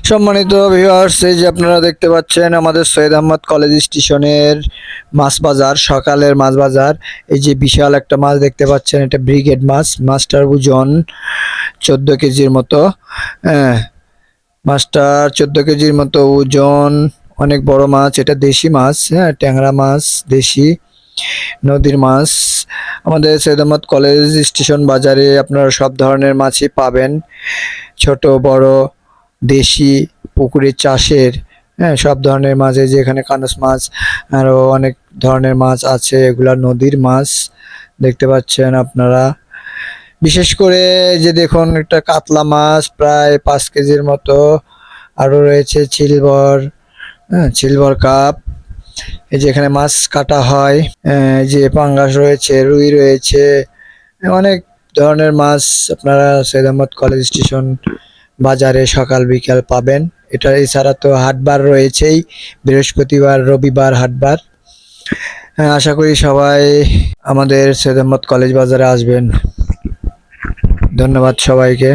সম্মানিত ভিউয়ার্স, এই যে আপনারা দেখতে পাচ্ছেন আমাদের সৈয়দ আহমদ কলেজ স্টেশনের মাছ বাজার, সকালের মাছ বাজার। এই যে বিশাল একটা মাছ দেখতে পাচ্ছেন, এটা ব্রিগেড মাছ। মাছটার ওজন 14 কেজির মতো। হ্যাঁ, মাছটার 14 কেজির মতো ওজন, অনেক বড় মাছ। এটা দেশি মাছ, হ্যাঁ, ট্যাংরা মাছ, দেশি নদীর মাছ। আমাদের সৈয়দ আহমদ কলেজ স্টেশন বাজারে আপনারা সব ধরনের মাছই পাবেন, ছোট বড়, দেশি, পুকুরের চাষের, হ্যাঁ, সব ধরনের মাছ। এই যে এখানে কানস মাছ, আরো অনেক ধরনের মাছ আছে, এগুলা নদীর মাছ দেখতে পাচ্ছেন আপনারা। বিশেষ করে এই যে দেখুন, একটা কাতলা মাছ প্রায় 5 কেজির মতো। আরো রয়েছে সিলভার, হ্যাঁ, সিলভার কাপ। এই যে এখানে মাছ কাটা হয়। এই যে পাঙ্গাস রয়েছে, রুই রয়েছে, অনেক ধরনের মাছ আপনারা সৈয়দ আহমদ কলেজ স্টেশন বাজারে সকাল বিকাল পাবেন। এটা এছাড়া তো হাটবার রয়েছেই, বৃহস্পতিবার রবিবার হাটবার। আশা করি সবাই আমাদের সৈয়দ আহমদ কলেজ বাজারে আসবেন। ধন্যবাদ সবাইকে।